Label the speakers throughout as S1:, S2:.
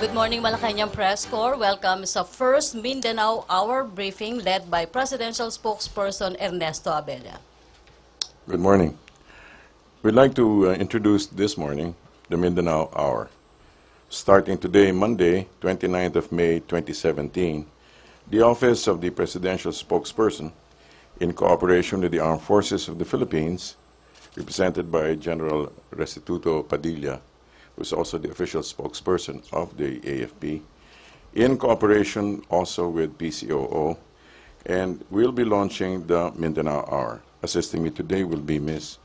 S1: Good morning, Malacañang Press Corps. Welcome sa first Mindanao Hour briefing led by Presidential Spokesperson Ernesto Abella.
S2: Good morning. We'd like to introduce this morning the Mindanao Hour. Starting today, Monday, 29th of May, 2017, the Office of the Presidential Spokesperson, in cooperation with the Armed Forces of the Philippines, represented by General Restituto Padilla, who is also the official spokesperson of the AFP, in cooperation also with PCOO, and we'll be launching the Mindanao Hour. Assisting me today will be Ms.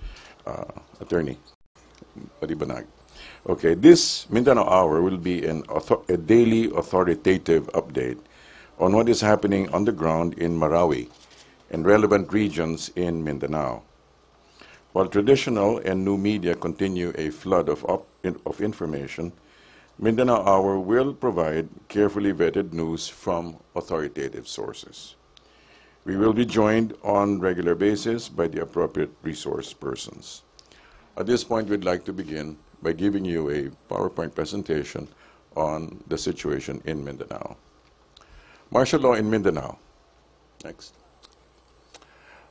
S2: Attorney Paribanag. Okay, this Mindanao Hour will be a daily authoritative update on what is happening on the ground in Marawi and relevant regions in Mindanao. While traditional and new media continue a flood of information, Mindanao Hour will provide carefully vetted news from authoritative sources. We will be joined on regular basis by the appropriate resource persons. At this point, we'd like to begin by giving you a PowerPoint presentation on the situation in Mindanao. Martial law in Mindanao. Next.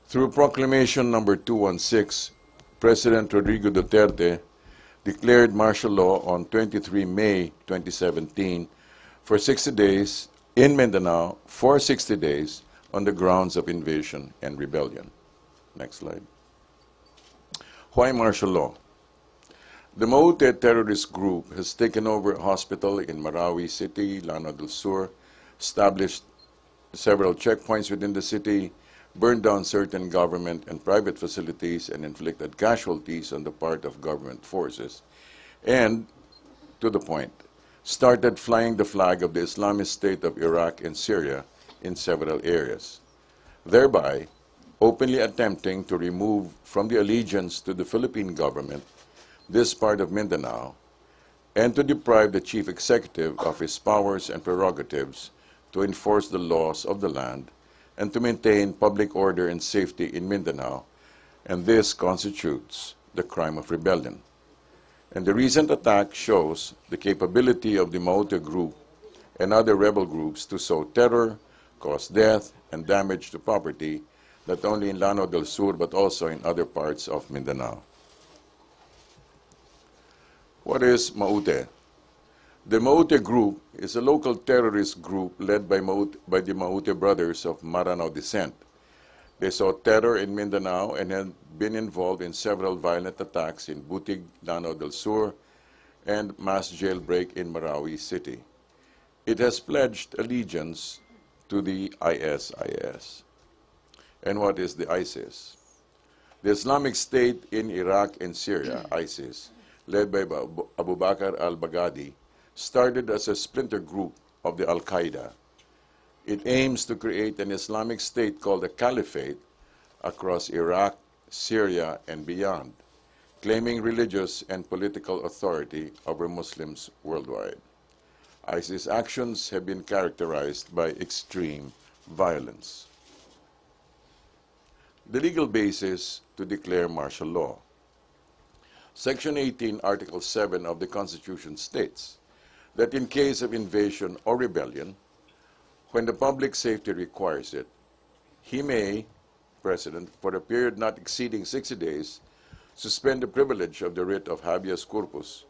S2: Through Proclamation number 216, President Rodrigo Duterte declared martial law on 23 May 2017 for 60 days in Mindanao for 60 days on the grounds of invasion and rebellion. Next slide. Why martial law? The Maute terrorist group has taken over a hospital in Marawi City, Lanao del Sur, established several checkpoints within the city, burned down certain government and private facilities, and inflicted casualties on the part of government forces, and, to the point, started flying the flag of the Islamist State of Iraq and Syria in several areas, thereby openly attempting to remove from the allegiance to the Philippine government this part of Mindanao and to deprive the chief executive of his powers and prerogatives to enforce the laws of the land and to maintain public order and safety in Mindanao, and this constitutes the crime of rebellion. And the recent attack shows the capability of the Maute group and other rebel groups to sow terror, cause death, and damage to property, not only in Lanao del Sur but also in other parts of Mindanao. What is Maute? The Maute group is a local terrorist group led by the Maute brothers of Maranao descent. They saw terror in Mindanao and had been involved in several violent attacks in Butig, Lanao del Sur, and mass jailbreak in Marawi City. It has pledged allegiance to the ISIS. And what is the ISIS? The Islamic State in Iraq and Syria, ISIS, led by Abu Bakr al-Baghdadi, started as a splinter group of the Al-Qaeda. It aims to create an Islamic State called a Caliphate across Iraq, Syria, and beyond, claiming religious and political authority over Muslims worldwide. ISIS actions have been characterized by extreme violence. The legal basis to declare martial law. Section 18, Article 7 of the Constitution states that in case of invasion or rebellion, when the public safety requires it, he may, President, for a period not exceeding 60 days, suspend the privilege of the writ of habeas corpus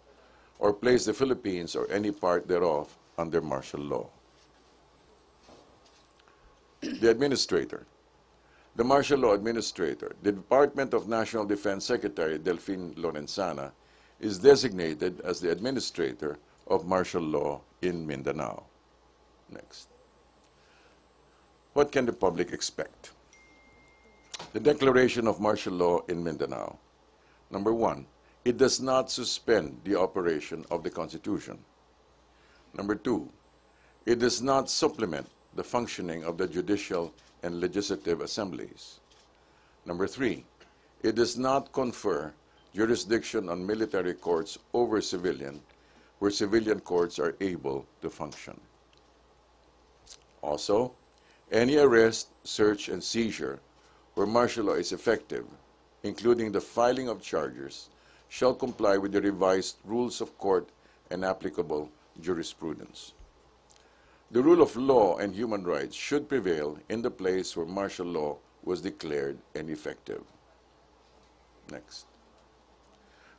S2: or place the Philippines or any part thereof under martial law. The Administrator. The Martial Law Administrator, the Department of National Defense Secretary Delphine Lorenzana, is designated as the Administrator of martial law in Mindanao. Next. What can the public expect? The declaration of martial law in Mindanao. Number one, it does not suspend the operation of the Constitution. Number two, it does not supplement the functioning of the judicial and legislative assemblies. Number 3, it does not confer jurisdiction on military courts over civilian, where civilian courts are able to function. Also, any arrest, search, and seizure where martial law is effective, including the filing of charges, shall comply with the revised rules of court and applicable jurisprudence. The rule of law and human rights should prevail in the place where martial law was declared and effective. Next.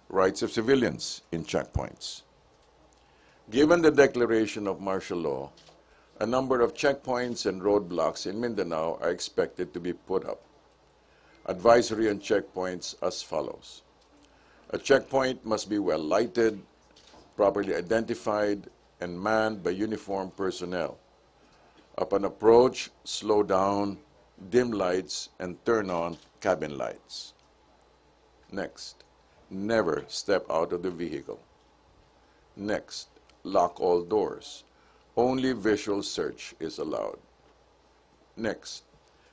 S2: Rights of civilians in checkpoints. Given the declaration of martial law, a number of checkpoints and roadblocks in Mindanao are expected to be put up. Advisory on checkpoints as follows. A checkpoint must be well lighted, properly identified, and manned by uniformed personnel. Upon approach, slow down, dim lights, and turn on cabin lights. Next, never step out of the vehicle. Next, lock all doors. Only visual search is allowed. Next,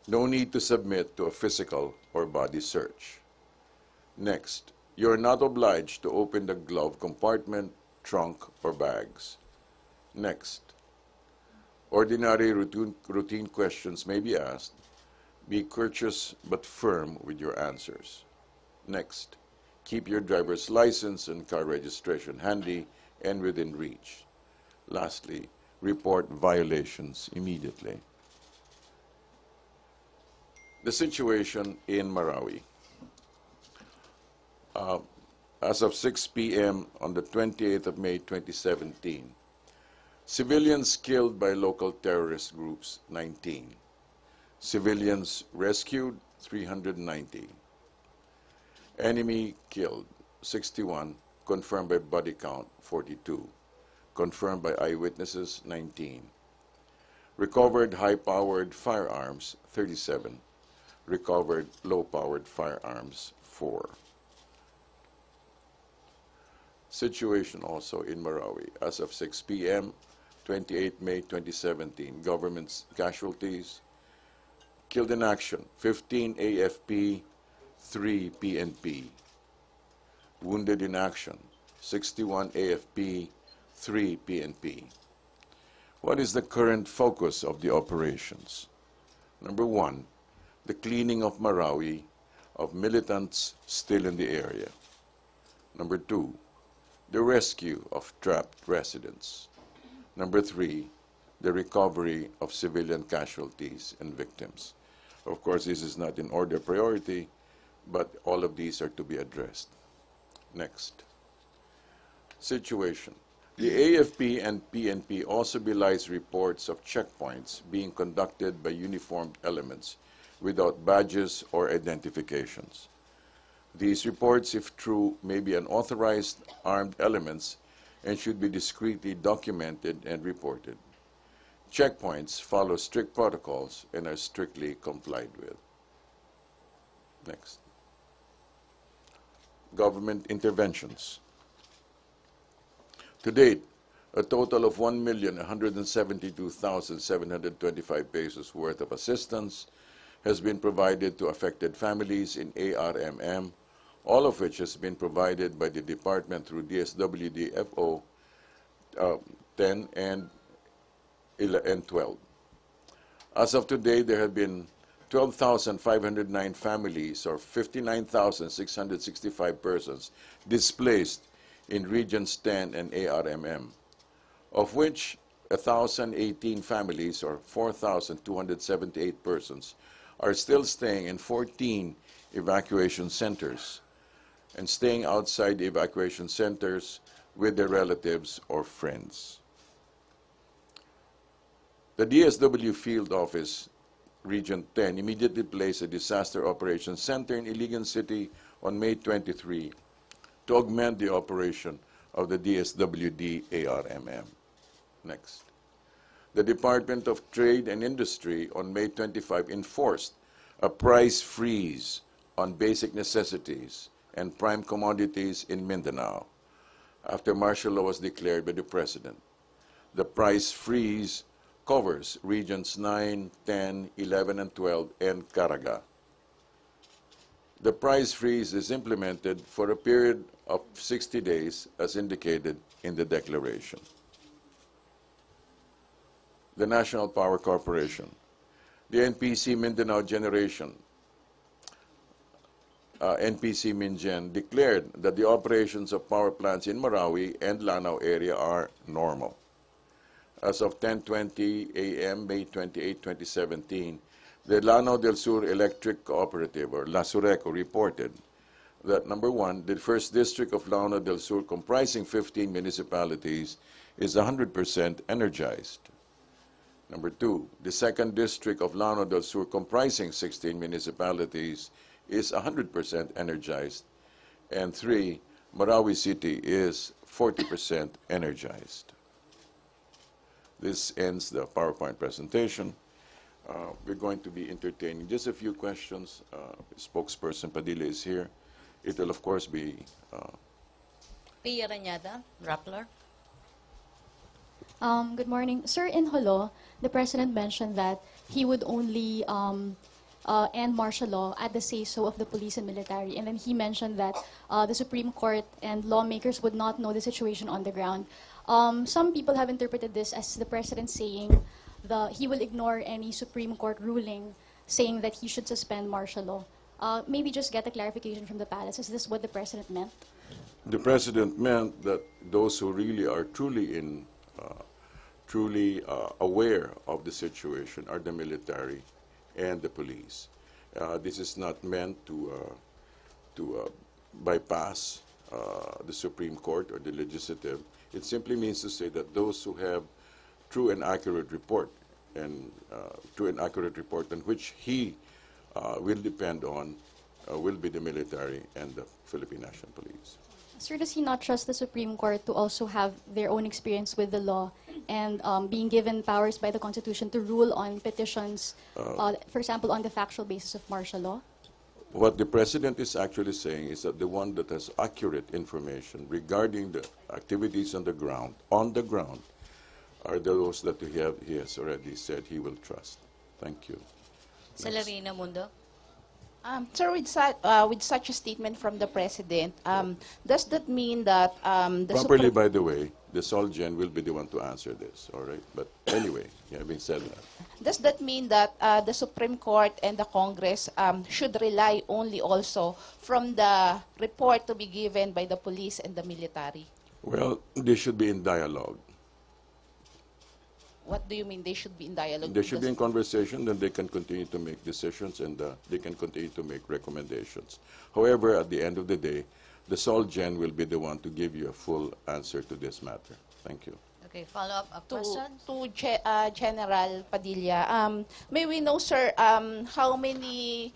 S2: no need to submit to a physical or body search. Next, you are not obliged to open the glove compartment, trunk, or bags. Next, ordinary routine questions may be asked. Be courteous but firm with your answers. Next, keep your driver's license and car registration handy and within reach. Lastly, report violations immediately. The situation in Marawi. As of 6 p.m. on the 28th of May 2017, civilians killed by local terrorist groups, 19. Civilians rescued, 390. Enemy killed, 61, confirmed by body count, 42. Confirmed by eyewitnesses, 19. Recovered high-powered firearms, 37. Recovered low-powered firearms, 4. Situation also in Marawi. As of 6 p.m., 28 May 2017, government's casualties, killed in action, 15 AFP, 3 PNP. Wounded in action, 61 AFP, 3 PNP. What is the current focus of the operations? Number 1, the cleaning of Marawi of militants still in the area. Number 2, the rescue of trapped residents. Number 3, the recovery of civilian casualties and victims. Of course, this is not in order of priority, but all of these are to be addressed. Next. Situation. The AFP and PNP also belies reports of checkpoints being conducted by uniformed elements without badges or identifications. These reports, if true, may be unauthorized armed elements and should be discreetly documented and reported. Checkpoints follow strict protocols and are strictly complied with. Next. Government interventions. To date, a total of 1,172,725 pesos worth of assistance has been provided to affected families in ARMM, all of which has been provided by the department through DSWD FO 10 and 12. As of today, there have been 12,509 families, or 59,665 persons, displaced in Regions 10 and ARMM, of which 1,018 families, or 4,278 persons, are still staying in 14 evacuation centers and staying outside the evacuation centers with their relatives or friends. The DSW Field Office, Region 10, immediately placed a disaster operations center in Iligan City on May 23 to augment the operation of the DSWD ARMM. Next. The Department of Trade and Industry on May 25 enforced a price freeze on basic necessities and prime commodities in Mindanao after martial law was declared by the President. The price freeze covers regions 9, 10, 11, and 12, and Caraga. The price freeze is implemented for a period of 60 days as indicated in the declaration. The National Power Corporation, the NPC Mindanao Generation, NPC Mingen, declared that the operations of power plants in Marawi and Lanao area are normal. As of 10:20 a.m., May 28, 2017, the Lanao del Sur Electric Cooperative, or LASURECO, reported that, number one, the first district of Lanao del Sur, comprising 15 municipalities, is 100% energized. Number two, the second district of Lanao del Sur, comprising 16 municipalities, is 100% energized. And three, Marawi City is 40% energized. This ends the PowerPoint presentation. We're going to be entertaining just a few questions. Spokesperson Padilla is here. It will, of course, be...
S1: Pia Rañada, Rappler.
S3: Good morning. Sir, in Holo, the President mentioned that he would only end martial law at the say-so of the police and military. And then he mentioned that the Supreme Court and lawmakers would not know the situation on the ground. Some people have interpreted this as the President saying he will ignore any Supreme Court ruling saying that he should suspend martial law. Maybe just get a clarification from the palace. Is this what the President meant?
S2: The President meant that those who really are truly aware of the situation are the military and the police. This is not meant to bypass the Supreme Court or the legislative. It simply means to say that those who have true and accurate report on which he will depend on will be the military and the Philippine National Police.
S3: Sir, does he not trust the Supreme Court to also have their own experience with the law and being given powers by the Constitution to rule on petitions, for example, on the factual basis of martial law?
S2: What the President is actually saying is that the one that has accurate information regarding the activities on the ground, are those that he has already said he will trust. Thank you.
S1: Celerina Mundo.
S4: Sir, with such a statement from the President, does that mean that
S2: Properly, by the way, the Solgen will be the one to answer this, all right? But anyway, having said that.
S4: Does that mean that the Supreme Court and the Congress should rely only also from the report to be given by the police and the military?
S2: Well, they should be in dialogue.
S4: What do you mean they should be in dialogue?
S2: They should be in conversation, then they can continue to make decisions and they can continue to make recommendations. However, at the end of the day, the Solgen will be the one to give you a full answer to this matter. Thank you.
S1: Okay, follow-up question?
S4: To General Padilla, may we know, sir, how many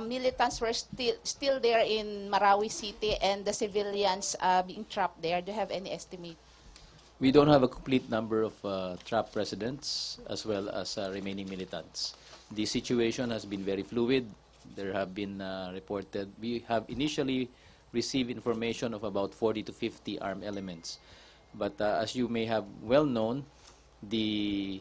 S4: militants were still there in Marawi City and the civilians being trapped there? Do you have any estimate?
S5: We don't have a complete number of trapped residents as well as remaining militants. The situation has been very fluid. There have been reported, we have initially received information of about 40 to 50 armed elements. But as you may have well known, the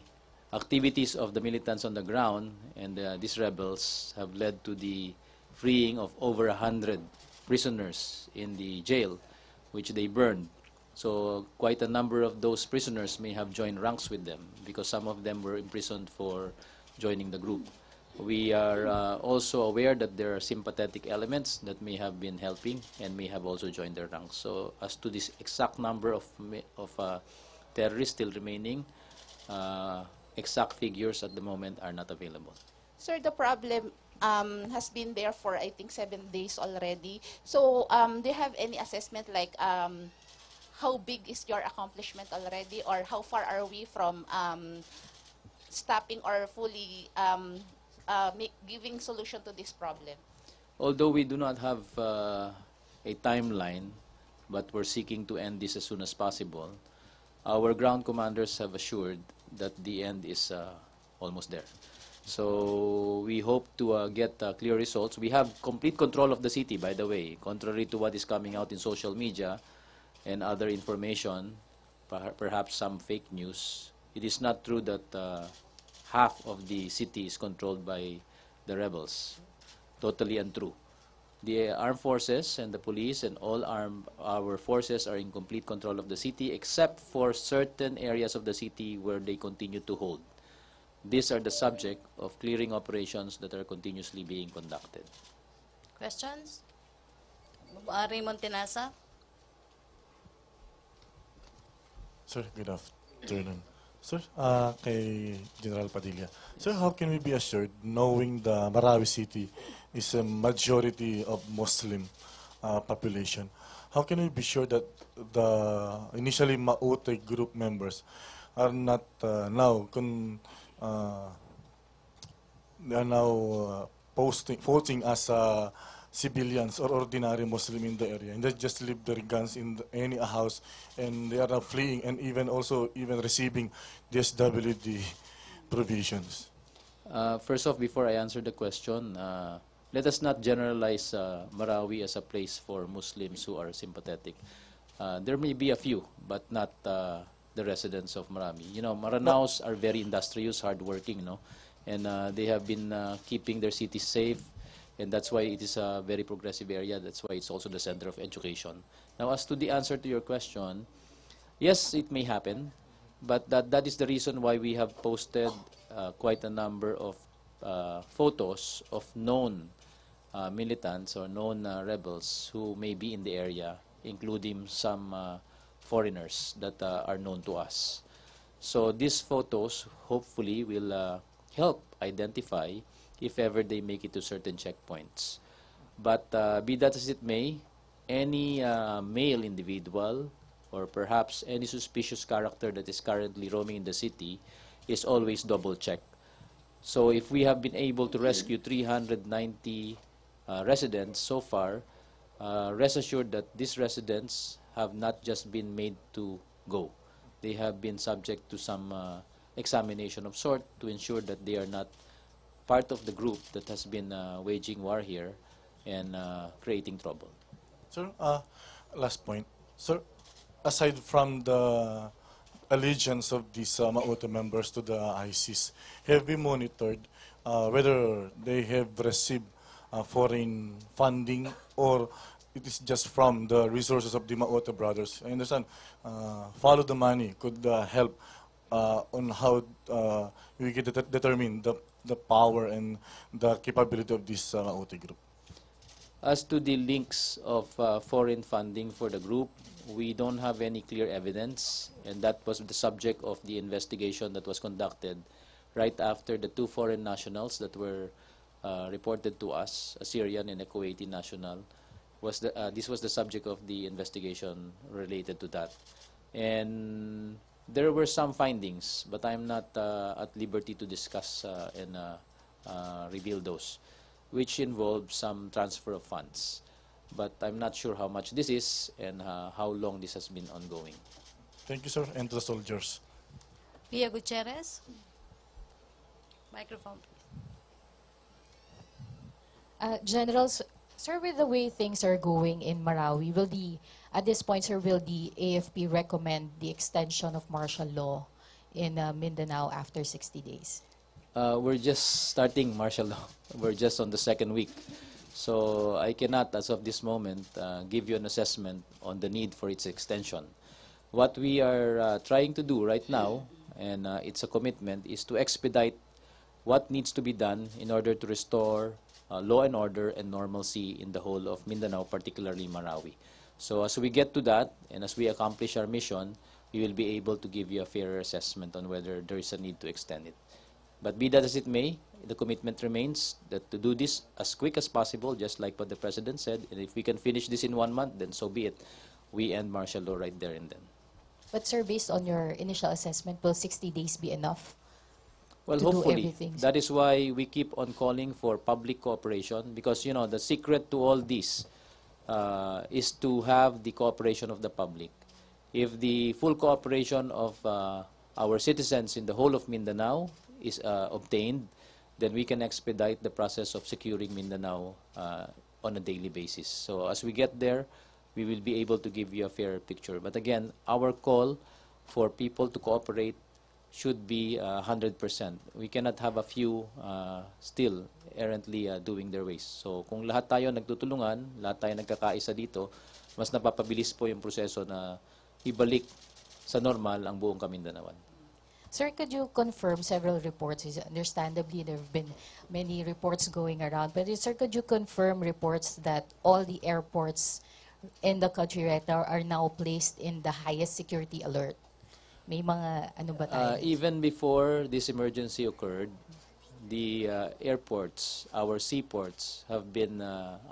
S5: activities of the militants on the ground and these rebels have led to the freeing of over 100 prisoners in the jail, which they burned. So quite a number of those prisoners may have joined ranks with them because some of them were imprisoned for joining the group. We are also aware that there are sympathetic elements that may have been helping and may have also joined their ranks. So as to this exact number of terrorists still remaining, exact figures at the moment are not available.
S4: Sir, the problem has been there for, I think, 7 days already. So do you have any assessment like how big is your accomplishment already or how far are we from stopping or fully giving solution to this problem?
S5: Although we do not have a timeline, but we're seeking to end this as soon as possible, our ground commanders have assured that the end is almost there. So we hope to get clear results. We have complete control of the city, by the way, contrary to what is coming out in social media and other information, perhaps some fake news. It is not true that half of the city is controlled by the rebels. Totally untrue. The armed forces and the police and all our forces are in complete control of the city, except for certain areas of the city where they continue to hold. These are the subject of clearing operations that are continuously being conducted.
S1: Questions? Raymond Tinasa?
S6: Sir, good afternoon. Sir, kay General Padilla. Sir, how can we be assured, knowing the Marawi City is a majority of Muslim population, how can we be sure that the initially Maute group members are not they are now posting as civilians or ordinary Muslim in the area, and they just leave their guns in any house, and they are now fleeing and even receiving DSWD provisions?
S5: First off, before I answer the question, let us not generalize Marawi as a place for Muslims who are sympathetic. There may be a few, but not the residents of Marawi. You know, Maranaos are very industrious, hardworking, and they have been keeping their cities safe, and that's why it is a very progressive area. That's why it's also the center of education. Now, as to the answer to your question, yes, it may happen, but that is the reason why we have posted quite a number of photos of known militants or known rebels who may be in the area, including some foreigners that are known to us. So these photos hopefully will help identify if ever they make it to certain checkpoints. But be that as it may, any male individual or perhaps any suspicious character that is currently roaming in the city is always double-checked. So if we have been able to rescue 390 residents so far, rest assured that these residents have not just been made to go. They have been subject to some examination of sort to ensure that they are not part of the group that has been waging war here and creating trouble.
S6: Sir, last point. Sir, aside from the allegiance of these Maute members to the ISIS, have we monitored whether they have received foreign funding or it is just from the resources of the Maute brothers? I understand follow the money could help on how we can determine the power and the capability of this Maute group.
S5: As to the links of foreign funding for the group, we don't have any clear evidence, and that was the subject of the investigation that was conducted right after the two foreign nationals that were reported to us, a Syrian and a Kuwaiti national. This was the subject of the investigation related to that. And there were some findings, but I'm not at liberty to discuss and reveal those, which involve some transfer of funds. But I'm not sure how much this is and how long this has been ongoing.
S6: Thank you, sir, and to the soldiers.
S1: Pia Gutierrez? Microphone.
S7: Generals, sir, with the way things are going in Marawi, at this point, sir, will the AFP recommend the extension of martial law in Mindanao after 60 days?
S5: We're just starting martial law. We're just on the second week. So I cannot, as of this moment, give you an assessment on the need for its extension. What we are trying to do right now, and it's a commitment, is to expedite what needs to be done in order to restore law and order and normalcy in the whole of Mindanao, particularly Marawi. So as we get to that, and as we accomplish our mission, we will be able to give you a fairer assessment on whether there is a need to extend it. But be that as it may, the commitment remains that to do this as quick as possible, just like what the President said, and if we can finish this in 1 month, then so be it. We end martial law right there and then.
S7: But sir, based on your initial assessment, will 60 days be enough?
S5: Well,
S7: to do
S5: hopefully.
S7: everything?
S5: That is why we keep on calling for public cooperation, because, you know, the secret to all this is to have the cooperation of the public. If the full cooperation of our citizens in the whole of Mindanao is obtained, then we can expedite the process of securing Mindanao on a daily basis. So as we get there, we will be able to give you a fairer picture. But again, our call for people to cooperate should be 100%. We cannot have a few still errantly doing their waste. So kung lahat tayo nagtutulungan, lahat tayo nagkakaisa dito, mas napapabilis po yung proseso na ibalik sa normal ang buong Kamindanawan.
S7: Sir, could you confirm several reports? Understandably, there have been many reports going around. But sir, could you confirm reports that all the airports in the country right now are now placed in the highest security alert? May mga ano ba tayo?
S5: Even before this emergency occurred, the airports, our seaports, have been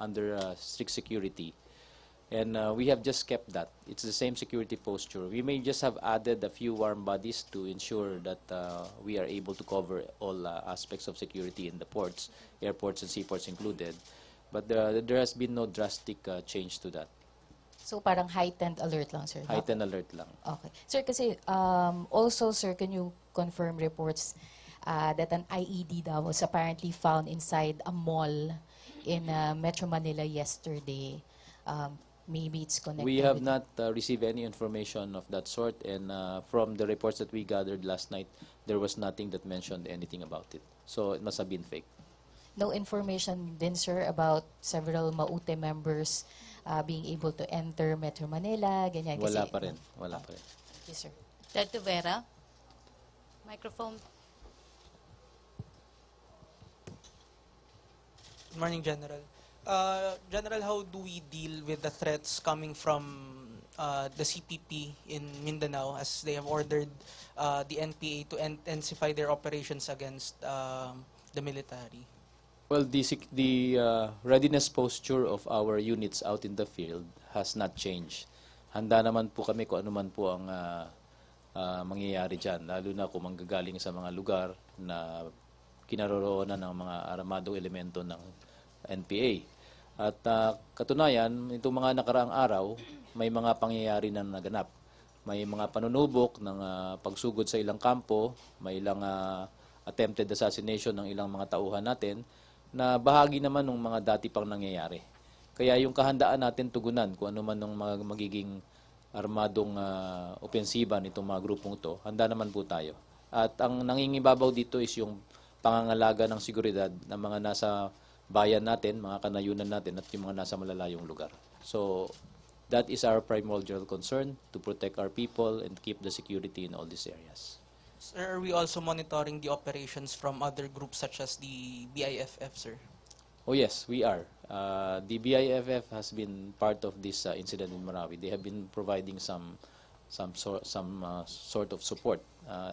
S5: under strict security. And we have just kept that. It's the same security posture. We may just have added a few warm bodies to ensure that we are able to cover all aspects of security in the ports, airports and seaports included. But there has been no drastic change to that.
S7: So parang heightened alert lang, sir?
S5: Heightened alert lang.
S7: Okay. Sir, kasi also, sir, can you confirm reports that an IED daw was apparently found inside a mall in Metro Manila yesterday? Maybe it's connected.
S5: We have
S7: with-
S5: not received any information of that sort, and from the reports that we gathered last night, there was nothing that mentioned anything about it. So it must have been fake.
S7: No information din, sir, about several Maute members being able to enter Metro Manila, ganyan.
S5: Wala pa rin. Wala pa rin.
S7: Yes, sir.
S1: Ted Vera, microphone.
S8: Good morning, General. General, how do we deal with the threats coming from the CPP in Mindanao as they have ordered the NPA to intensify their operations against the military?
S5: Well, the readiness posture of our units out in the field has not changed. Handa naman po kami kung ano man po ang mangyayari dyan, lalo na kung manggagaling sa mga lugar na kinaroroonan ng mga armadong elemento ng NPA. At katunayan, itong mga nakaraang araw, may mga pangyayari na naganap. May mga panunubok ng pagsugod sa ilang kampo, may ilang attempted assassination ng ilang mga tauhan natin, na bahagi naman ng mga dati pang nangyayari. Kaya yung kahandaan natin tugunan kung ano man ng magiging armadong opensiba nitong mga grupong ito, handa naman po tayo. At ang nangingibabaw dito is yung pangangalaga ng seguridad ng mga nasa bayan natin, mga kanayunan natin, at yung mga nasa malalayong lugar. So, that is our primordial concern, to protect our people and keep the security in all these areas.
S8: Sir, are we also monitoring the operations from other groups such as the BIFF, sir?
S5: Oh yes, we are. The BIFF has been part of this incident in Marawi. They have been providing some sort of support,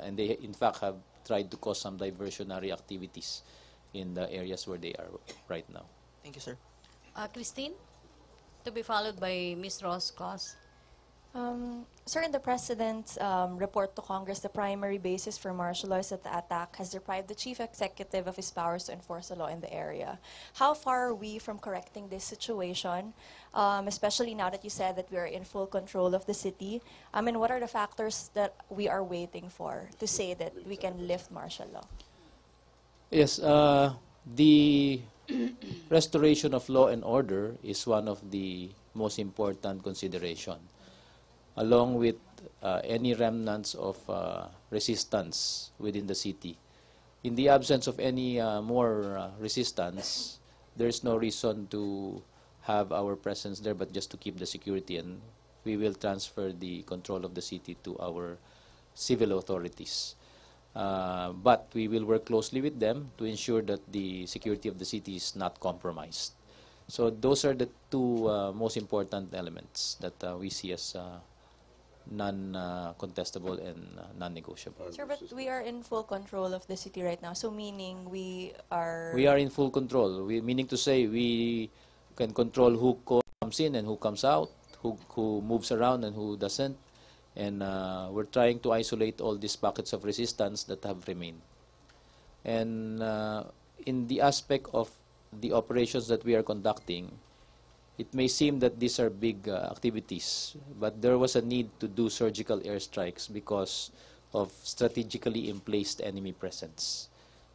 S5: and they in fact have tried to cause some diversionary activities in the areas where they are right now.
S8: Thank you, sir.
S1: Christine, to be followed by Ms. Ross Cos.
S9: Sir, in the President's report to Congress, the primary basis for martial law is that the attack has deprived the Chief Executive of his powers to enforce the law in the area. How far are we from correcting this situation, especially now that you said that we are in full control of the city? I mean, what are the factors that we are waiting for to say that we can lift martial law?
S5: Yes, the restoration of law and order is one of the most important consideration, along with any remnants of resistance within the city. In the absence of any more resistance, there's no reason to have our presence there, but just to keep the security, and we will transfer the control of the city to our civil authorities. But we will work closely with them to ensure that the security of the city is not compromised. So those are the two most important elements that we see as non-contestable and non-negotiable.
S9: Sir, but we are in full control of the city right now, so meaning we are...
S5: We are in full control, meaning to say we can control who comes in and who comes out, who moves around and who doesn't. And we're trying to isolate all these pockets of resistance that have remained. And in the aspect of the operations that we are conducting, it may seem that these are big activities, but there was a need to do surgical airstrikes because of strategically placed enemy presence.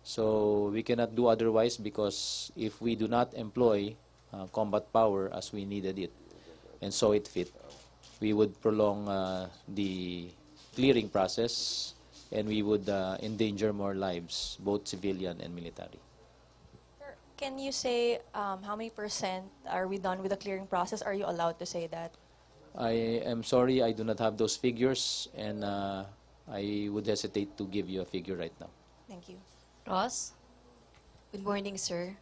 S5: So we cannot do otherwise, because if we do not employ combat power as we needed it and saw it fit, we would prolong the clearing process, and we would endanger more lives, both civilian and military.
S9: Sir, can you say how many percent are we done with the clearing process? Are you allowed to say that?
S5: I am sorry, I do not have those figures, and I would hesitate to give you a figure right now.
S9: Thank you.
S1: Ross?
S10: Good morning, sir.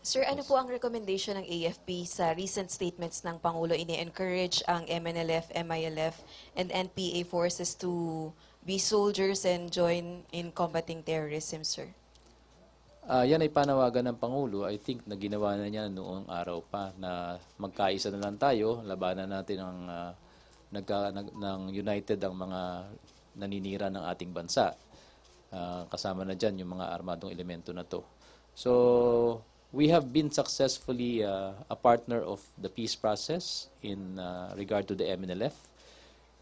S10: Sir, ano po ang recommendation ng AFP sa recent statements ng Pangulo ini-encourage ang MNLF, MILF, and NPA forces to be soldiers and join in combating terrorism, sir?
S5: Yan ay panawagan ng Pangulo. I think na ginawa na niya noong araw pa na magkaisa na lang tayo, labanan natin ang ng united ang mga naninira ng ating bansa. Kasama na dyan yung mga armadong elemento na to. So, we have been successfully a partner of the peace process in regard to the MNLF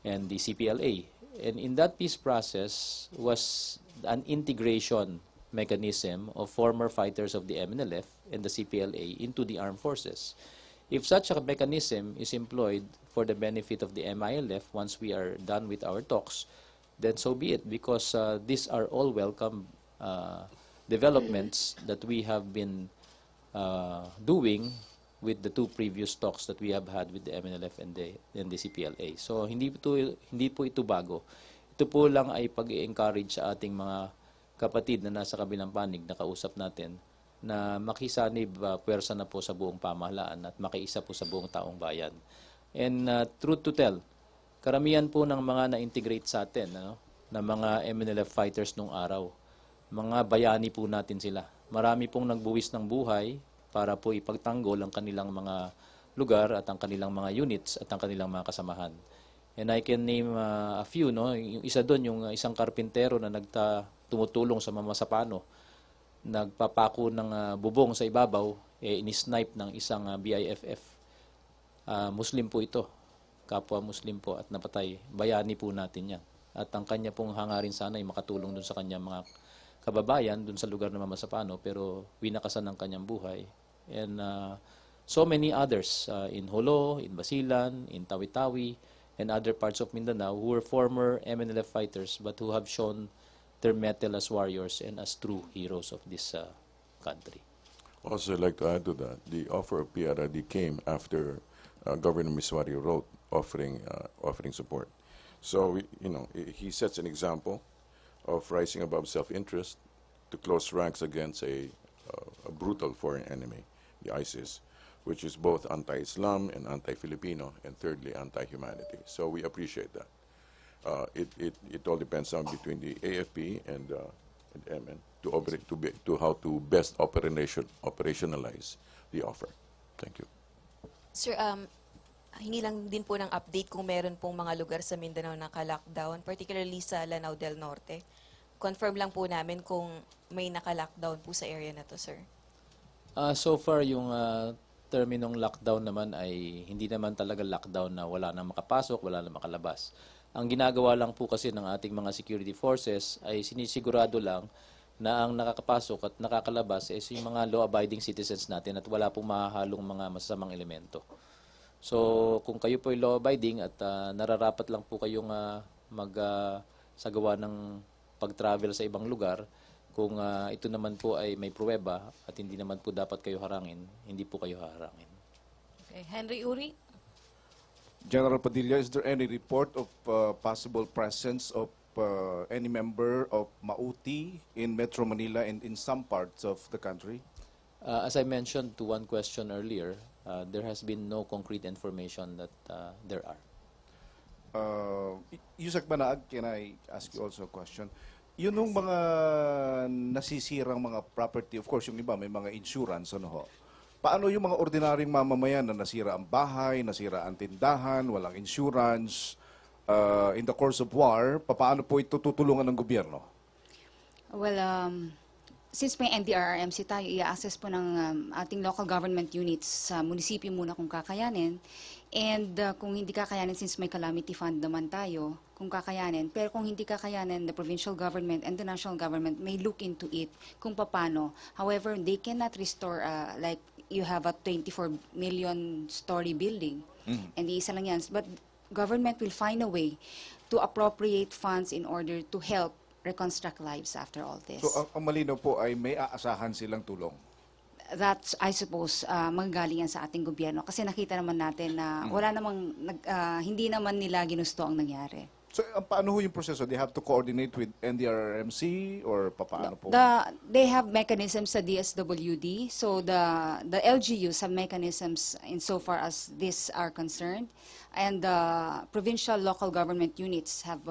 S5: and the CPLA. And in that peace process was an integration mechanism of former fighters of the MNLF and the CPLA into the armed forces. If such a mechanism is employed for the benefit of the MILF once we are done with our talks, then so be it, because these are all welcome developments that we have been doing with the two previous talks that we have had with the MNLF and the CPLA. So hindi po ito bago. Ito po lang ay pag-i-encourage sa ating mga kapatid na nasa kabilang panig na kausap natin na makisanib puwersa na po sa buong pamahalaan at makiisa po sa buong taong bayan. And truth to tell, karamihan po ng mga na-integrate sa atin, na mga MNLF fighters nung araw, mga bayani po natin sila. Marami pong nagbuwis ng buhay para po ipagtanggol ang kanilang mga lugar at ang kanilang mga units at ang kanilang mga kasamahan. And I can name a few, no? Yung isa doon, yung isang karpintero na tumutulong sa mamasapano, nagpapako ng bubong sa ibabaw, inisnipe ng isang BIFF. Muslim po ito, kapwa Muslim po at napatay. Bayani po natin yan. At ang kanya pong hangarin sana ay makatulong dun sa kanyang mga kababayan dun sa lugar na mamasapano, pero winakasan ng kanyang buhay. And so many others in Jolo, in Basilan, in Tawi-Tawi, and other parts of Mindanao who were former MNLF fighters but who have shown their mettle as warriors and as true heroes of this country.
S2: Also, I'd like to add to that, the offer of PRRD came after Governor Miswari wrote offering support. So, he sets an example of rising above self-interest to close ranks against a brutal foreign enemy, the ISIS, which is both anti-Islam and anti-Filipino, and thirdly, anti-humanity. So we appreciate that. It all depends on between the AFP and MN to how to best operationalize the offer. Thank you.
S10: Sir, hingi lang din po ng update kung meron pong mga lugar sa Mindanao na ka-lockdown, particularly sa Lanao del Norte. Confirm lang po namin kung may naka-lockdown po sa area na to, sir.
S5: So far, yung terminong lockdown naman ay hindi naman talaga lockdown na wala na makapasok, wala na makalabas. Ang ginagawa lang po kasi ng ating mga security forces ay sinisigurado lang na ang nakakapasok at nakakalabas ay yung mga law-abiding citizens natin at wala pong mahahalong mga masasamang elemento. So kung kayo po ay law-abiding at nararapat lang po kayong magsagawa ng pag-travel sa ibang lugar, kung ito naman po ay may pruweba at hindi naman po dapat kayo harangin, hindi po kayo haharangin.
S1: Okay. Henry Uri?
S11: General Padilla, is there any report of possible presence of any member of Mauti in Metro Manila and in some parts of the country?
S5: As I mentioned to one question earlier, there has been no concrete information that there are.
S11: Yusek Banaag, can I ask you also a question? Yun yung mga nasisirang mga property, of course yung iba may mga insurance, ano ho? Paano yung mga ordinaryong mamamayan na nasira ang bahay, nasira ang tindahan, walang insurance, in the course of war, paano po ito tutulungan ng gobyerno?
S12: Well, since may NDRRMC tayo, i-assess po ng ating local government units sa munisipyo muna kung kakayanin. And kung hindi kakayanin, since may calamity fund naman tayo, kung kakayanin. Pero kung hindi kakayanin, the provincial government and the national government may look into it kung paano. However, they cannot restore, like you have a 24 million story building. And isa lang yan. But government will find a way to appropriate funds in order to help reconstruct lives after all this.
S11: So ang malinaw po ay may aasahan silang tulong.
S12: That's, I suppose, manggagaling yan sa ating gobyerno. Kasi nakita naman natin na wala namang, hindi naman nila ginusto ang nangyari.
S11: So paano ho yung proseso? They have to coordinate with NDRRMC or paano po?
S12: They have mechanisms sa DSWD. So the LGUs have mechanisms insofar as these are concerned. And the provincial local government units have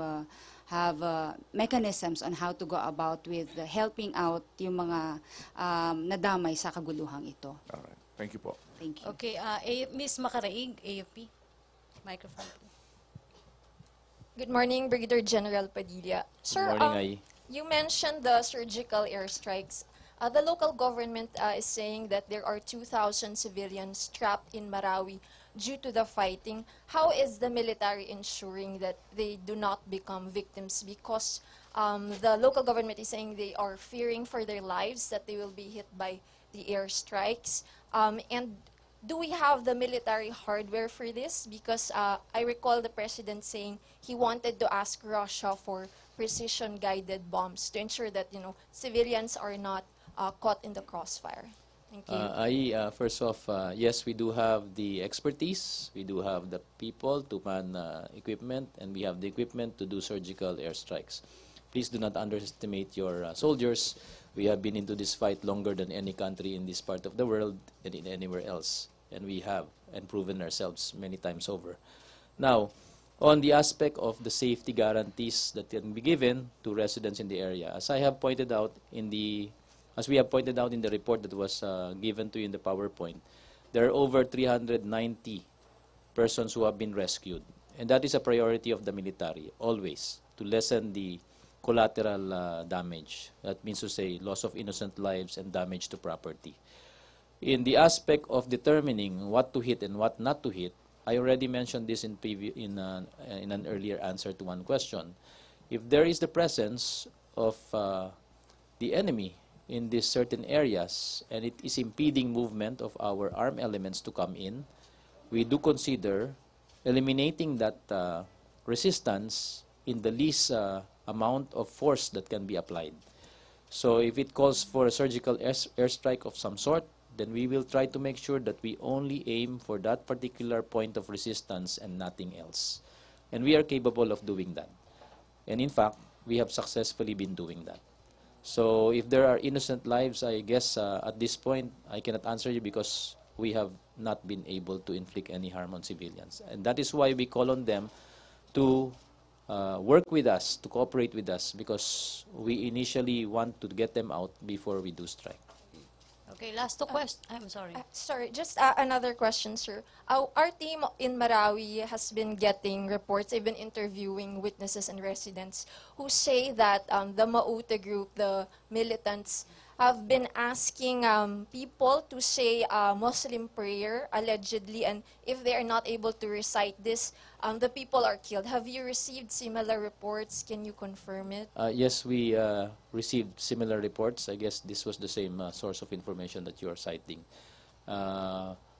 S12: mechanisms on how to go about with helping out yung mga nadamay sa kaguluhang ito.
S11: Alright. Thank you po.
S12: Thank you.
S1: Okay, Ms. Macaraig, AFP. Microphone.
S9: Good morning, Brigadier General Padilla. Sir,
S5: Good morning, Ai.
S9: you mentioned the surgical airstrikes. The local government is saying that there are 2,000 civilians trapped in Marawi due to the fighting. How is the military ensuring that they do not become victims? Because the local government is saying they are fearing for their lives, that they will be hit by the airstrikes. And do we have the military hardware for this? Because I recall the president saying he wanted to ask Russia for precision-guided bombs to ensure that, you know, civilians are not caught in the crossfire. Thank you.
S5: First off, yes, we do have the expertise, we do have the people to man equipment, and we have the equipment to do surgical airstrikes. Please do not underestimate your soldiers. We have been into this fight longer than any country in this part of the world and in anywhere else, and we have and proven ourselves many times over. Now, on the aspect of the safety guarantees that can be given to residents in the area, as I have pointed out in the As we have pointed out in the report that was given to you in the PowerPoint, there are over 390 persons who have been rescued. And that is a priority of the military, always, to lessen the collateral damage. That means to say loss of innocent lives and damage to property. In the aspect of determining what to hit and what not to hit, I already mentioned this in an earlier answer to one question. If there is the presence of the enemy in these certain areas, and it is impeding movement of our armed elements to come in, we do consider eliminating that resistance in the least amount of force that can be applied. So if it calls for a surgical airstrike of some sort, then we will try to make sure that we only aim for that particular point of resistance and nothing else. And we are capable of doing that. And in fact, we have successfully been doing that. So if there are innocent lives, I guess at this point, I cannot answer you because we have not been able to inflict any harm on civilians. And that is why we call on them to work with us, to cooperate with us, because we initially want to get them out before we do strike.
S1: Okay, last two questions. I'm sorry.
S9: Sorry, just another question, sir. Our team in Marawi has been getting reports, they've been interviewing witnesses and residents who say that the Maute group, the militants, have been asking people to say Muslim prayer, allegedly, and if they are not able to recite this, the people are killed. Have you received similar reports? Can you confirm it?
S5: Yes, we received similar reports. I guess this was the same source of information that you are citing.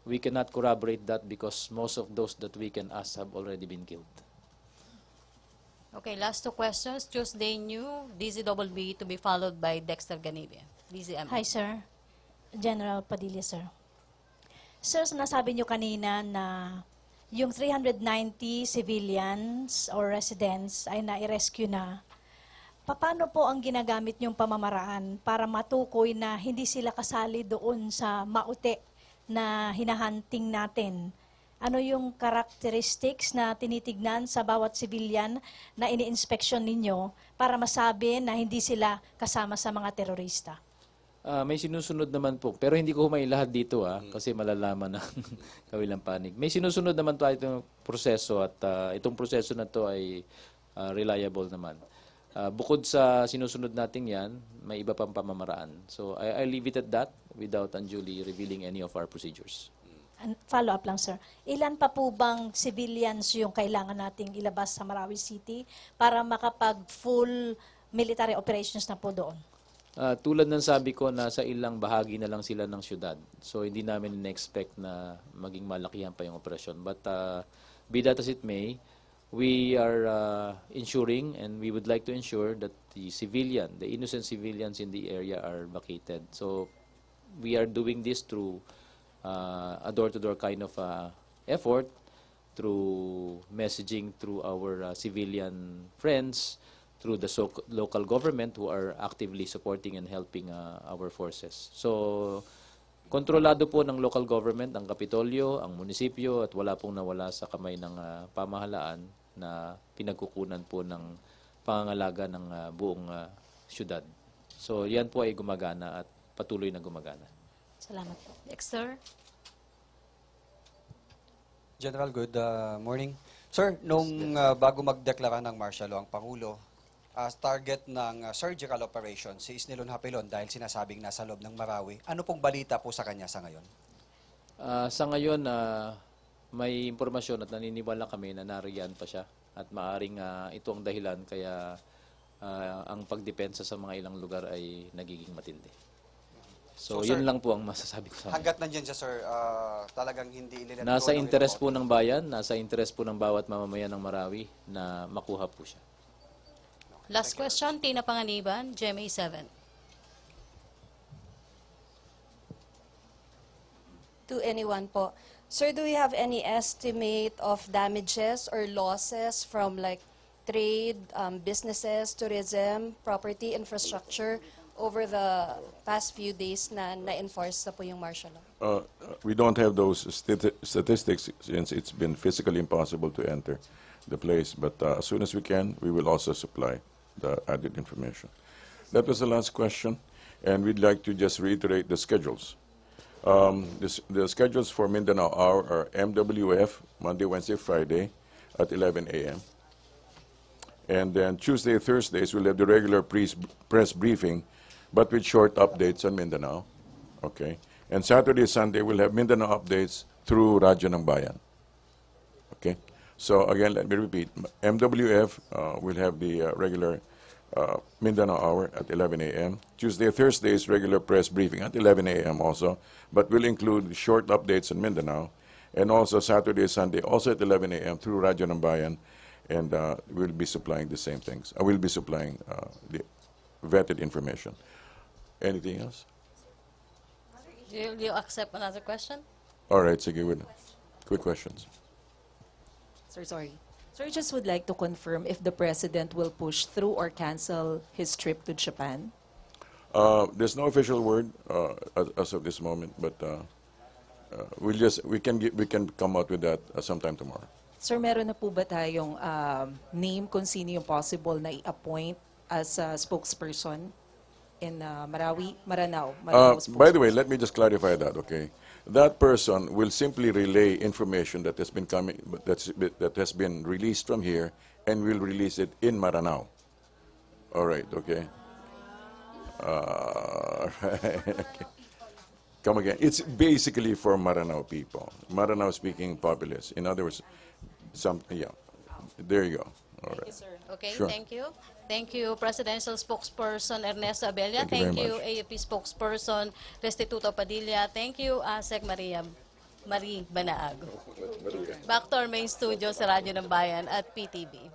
S5: We cannot corroborate that because most of those that we can ask have already been killed.
S1: Okay, last two questions. Tuesday New, DZBB to be followed by Dexter Ganibia. DZM.
S13: Hi, sir. General Padilla, sir. Sir, nasabi niyo kanina na yung 390 civilians or residents ay na-rescue na. Paano po ang ginagamit niyong pamamaraan para matukoy na hindi sila kasali doon sa Maute na hinahunting natin? Ano yung characteristics na tinitignan sa bawat civilian na ini-inspection ninyo para masabi na hindi sila kasama sa mga terorista?
S5: May sinusunod naman po, pero hindi ko may lahat dito kasi malalaman ng kabilang panig. May sinusunod naman to itong proseso at itong proseso na to ay reliable naman. Bukod sa sinusunod natin yan, may iba pang pamamaraan. So I leave it at that without unduly revealing any of our procedures.
S13: Follow-up lang, sir. Ilan pa po bang civilians yung kailangan nating ilabas sa Marawi City para makapag-full military operations na po doon?
S5: Tulad ng sabi ko, nasa ilang bahagi na lang sila ng syudad. So hindi namin in-expect na maging malakihan pa yung operasyon. But be that as it may, we are ensuring, and we would like to ensure that the innocent civilians in the area are vacated. So we are doing this through a door-to-door kind of effort, through messaging through our civilian friends, through the local government who are actively supporting and helping our forces. So, kontrolado po ng local government ang Kapitolyo, ang munisipyo, at wala pong nawala sa kamay ng pamahalaan na pinagkukunan po ng pangangalaga ng buong syudad. So, yan po ay gumagana at patuloy na gumagana.
S1: Salamat po. Next, sir.
S14: General, good morning. Sir, nung bago magdeklara ng martial law ang Pangulo, as target ng surgical operation si Isnilon Hapilon dahil sinasabing nasa loob ng Marawi. Ano pong balita po sa kanya sa ngayon?
S5: Sa ngayon, may impormasyon at naniniwala kami na nariyan pa siya at maaring ito ang dahilan kaya ang pagdepensa sa mga ilang lugar ay nagiging matindi. So yun
S14: sir,
S5: lang po ang masasabi ko sa
S14: hanggat nandiyan siya, sir, talagang hindi ililan.
S5: Nasa interes po ng bayan, nasa interes po ng bawat mamamayan ng Marawi na makuha po siya.
S1: Last question, Tina Panganiban, GMA 7.
S15: To anyone po. Sir, do you have any estimate of damages or losses from like trade, businesses, tourism, property, infrastructure over the past few days na na-enforce na po yung martial law?
S2: We don't have those statistics since it's been physically impossible to enter the place, but as soon as we can, we will also supply the added information. That was the last question, and we'd like to just reiterate the schedules. The schedules for Mindanao Hour are MWF, Monday, Wednesday, Friday at 11 a.m. And then Tuesday, Thursdays, we'll have the regular press briefing, but with short updates on Mindanao. Okay. And Saturday, Sunday, we'll have Mindanao updates through Radyo ng Bayan. Okay. So again, let me repeat. MWF will have the regular Mindanao Hour at 11 a.m. Tuesday, Thursdays, regular press briefing at 11 a.m. also, but will include short updates on Mindanao. And also Saturday, Sunday, also at 11 a.m. through Radyo ng Bayan, and we'll be supplying the same things. I will be supplying the vetted information. Anything else?
S1: Do you accept another question?
S2: All right, sige, with quick questions.
S16: Sir, sorry. Sir, I just would like to confirm if the President will push through or cancel his trip to Japan.
S2: There's no official word as of this moment, but we can come out with that sometime tomorrow.
S16: Sir, meron na po ba tayong name kung sino yung possible na i-appoint as a spokesperson in Maranao
S2: By the way, let me just clarify that, okay? That person will simply relay information that has been that has been released from here and will release it in Maranao. All right, okay? Okay. Come again. It's basically for Maranao people, Maranao-speaking populace. In other words, yeah. There you go. All right.
S1: Thank you, sir. Okay,
S2: Sure.
S1: thank you. Thank you, Presidential Spokesperson Ernesto Abella.
S2: Thank you very
S1: Thank you,
S2: much.
S1: AFP Spokesperson Restituto Padilla. Thank you, Sec Marie Banaag. Back to our main studio sa Radyo ng Bayan at PTV.